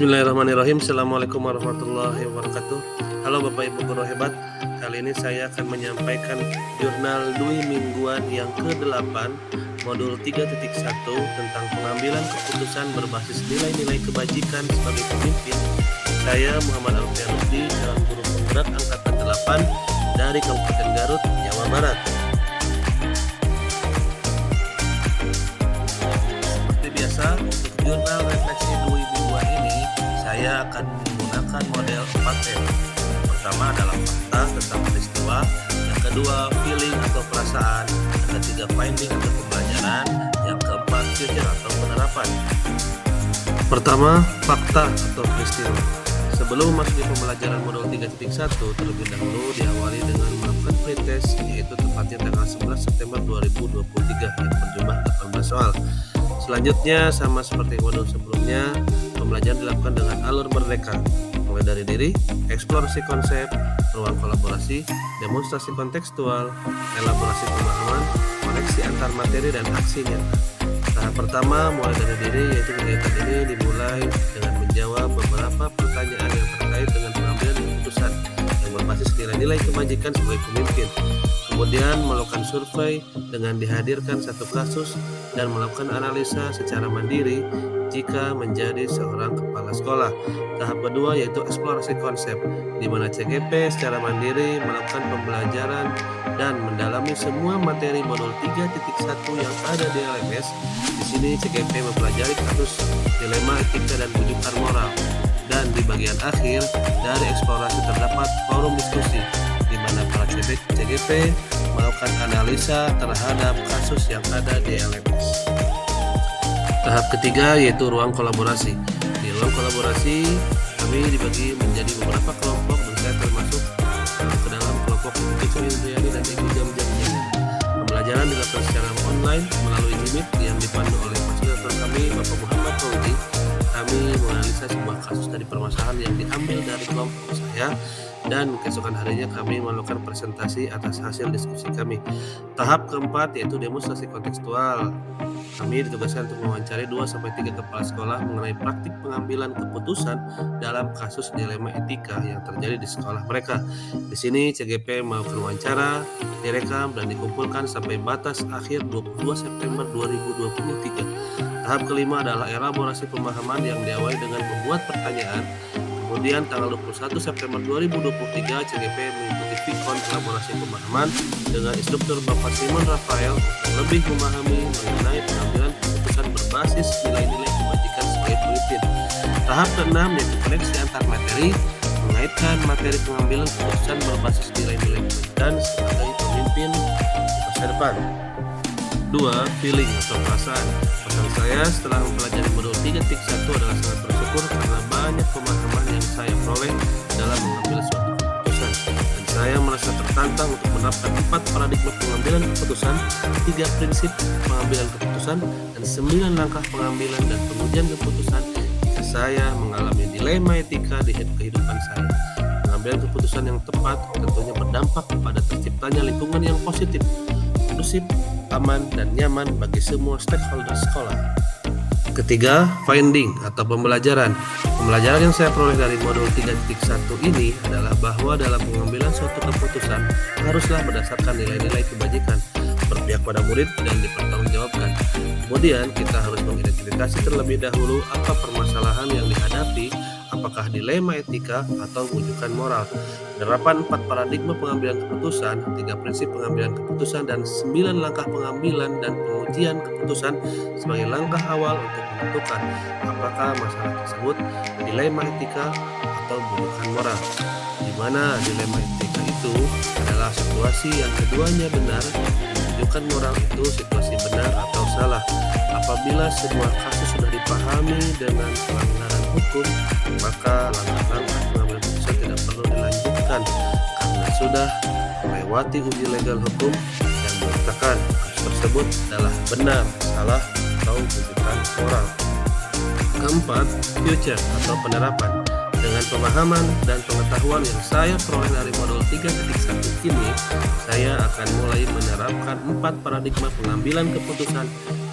Bismillahirrahmanirrahim. Assalamualaikum warahmatullahi wabarakatuh. Halo Bapak Ibu Guru hebat. Kali ini saya akan menyampaikan jurnal Dwi mingguan yang ke-8 modul 3.1 tentang pengambilan keputusan berbasis nilai-nilai kebajikan sebagai pemimpin. Saya Muhammad Alfian Rusdi, calon guru penggerak angkatan 8 dari Kabupaten Garut, Jawa Barat. Seperti biasa, untuk jurnal refleksi Dwi mingguan ini saya akan menggunakan model 4M. Pertama adalah fakta tentang peristiwa, yang kedua feeling atau perasaan, yang ketiga finding atau pembelajaran, yang keempat future atau penerapan. Pertama, fakta atau peristiwa. Sebelum masuk di pembelajaran modul 3.1, terlebih dahulu diawali dengan melakukan pretest, yaitu tepatnya tanggal 11 September 2023 yang berjumlah 18 soal. Selanjutnya sama seperti modul sebelumnya, pembelajaran dilakukan dengan alur merdeka, mulai dari diri, eksplorasi konsep, ruang kolaborasi, demonstrasi kontekstual, elaborasi pemahaman, koneksi antar materi dan aksi nyata. Tahap pertama mulai dari diri, yaitu kegiatan ini dimulai dengan menjawab beberapa pertanyaan yang terkait dengan pengambilan keputusan yang berbasis nilai-nilai kebajikan sebagai pemimpin. Kemudian melakukan survei dengan dihadirkan satu kasus dan melakukan analisa secara mandiri jika menjadi seorang kepala sekolah. Tahap kedua yaitu eksplorasi konsep, di mana CGP secara mandiri melakukan pembelajaran dan mendalami semua materi modul 3.1 yang ada di LMS. Di sini CGP mempelajari kasus dilema etika dan rujukan moral. Dan di bagian akhir dari eksplorasi terdapat forum diskusi, di mana para CGP melakukan analisa terhadap kasus yang ada di LMS. Tahap ketiga yaitu ruang kolaborasi. Di ruang kolaborasi kami dibagi menjadi beberapa kelompok dan saya termasuk ke dalam kelompok Ibu Indriani dan Ibu Jam-Jam. Pembelajaran dilakukan secara online melalui Jimit yang dipandu oleh fasilitator kami Bapak Muhammad Fauzi. Kami menganalisa sebuah kasus dari permasalahan yang diambil dari kelompok saya, dan keesokan harinya kami melakukan presentasi atas hasil diskusi kami. Tahap keempat yaitu demonstrasi kontekstual. Kami ditugaskan untuk mewawancari 2-3 kepala sekolah mengenai praktik pengambilan keputusan dalam kasus dilema etika yang terjadi di sekolah mereka. Di sini CGP melakukan wawancara, direkam dan dikumpulkan sampai batas akhir 22 September 2023. Tahap kelima adalah elaborasi pemahaman yang diawali dengan membuat pertanyaan. Kemudian tanggal 21 September 2023 CGP mengikuti Vikon elaborasi pemahaman dengan instruktur Bapak Simon Rafael untuk lebih memahami mengenai pengambilan keputusan berbasis nilai-nilai kebajikan sebagai pemimpin. Tahap keenam yaitu koneksi antar materi, mengaitkan materi pengambilan keputusan berbasis nilai-nilai kebajikan sebagai pemimpin masa depan. 2. Feeling atau perasaan. Pesan saya setelah mempelajari modul 3.1 adalah sangat bersyukur karena banyak pemahaman yang saya peroleh dalam mengambil suatu keputusan, dan saya merasa tertantang untuk menerapkan 4 paradigma pengambilan keputusan, 3 prinsip pengambilan keputusan, dan 9 langkah pengambilan dan pengujian keputusan jika saya mengalami dilema etika di kehidupan saya. Pengambilan keputusan yang tepat tentunya berdampak pada terciptanya lingkungan yang positif, kondusif, aman, dan nyaman bagi semua stakeholder sekolah. Ketiga, finding atau pembelajaran. Pembelajaran yang saya peroleh dari modul 3.1 ini adalah bahwa dalam pengambilan suatu keputusan haruslah berdasarkan nilai-nilai kebajikan, berpihak pada murid, dan dipertanggungjawabkan. Kemudian kita harus mengidentifikasi terlebih dahulu apa permasalahan yang dihadapi, apakah dilema etika atau rujukan moral. Penerapan 4 paradigma pengambilan keputusan, 3 prinsip pengambilan keputusan, dan 9 langkah pengambilan dan pengujian keputusan sebagai langkah awal untuk menentukan apakah masalah tersebut dilema etika atau rujukan moral. Di mana dilema etika itu adalah situasi yang keduanya benar, rujukan moral itu situasi benar atau salah. Apabila semua kasus sudah dipahami dengan pelanggaran hukum, maka langkah-langkah pengambilan keputusan tidak perlu dilanjutkan karena sudah melewati uji legal hukum yang menyatakan kasus tersebut adalah benar, salah, atau rujukan moral. Keempat, future atau penerapan. Dengan pemahaman dan pengetahuan yang saya peroleh dari modul 3.1 ini, saya akan mulai menerapkan 4 paradigma pengambilan keputusan,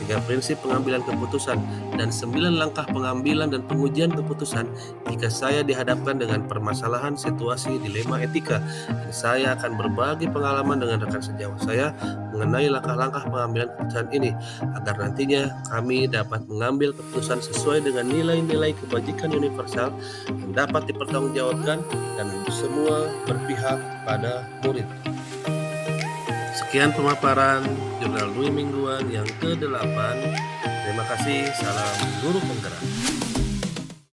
3 prinsip pengambilan keputusan, dan 9 langkah pengambilan dan pengujian keputusan jika saya dihadapkan dengan permasalahan situasi dilema etika. Dan saya akan berbagi pengalaman dengan rekan sejawat saya mengenai langkah-langkah pengambilan keputusan ini, agar nantinya kami dapat mengambil keputusan sesuai dengan nilai-nilai kebajikan universal yang dapat dipertanggungjawabkan dan semua berpihak pada murid. Sekian pemaparan jurnal Dwi Mingguan yang ke-8. Terima kasih, salam guru penggerak.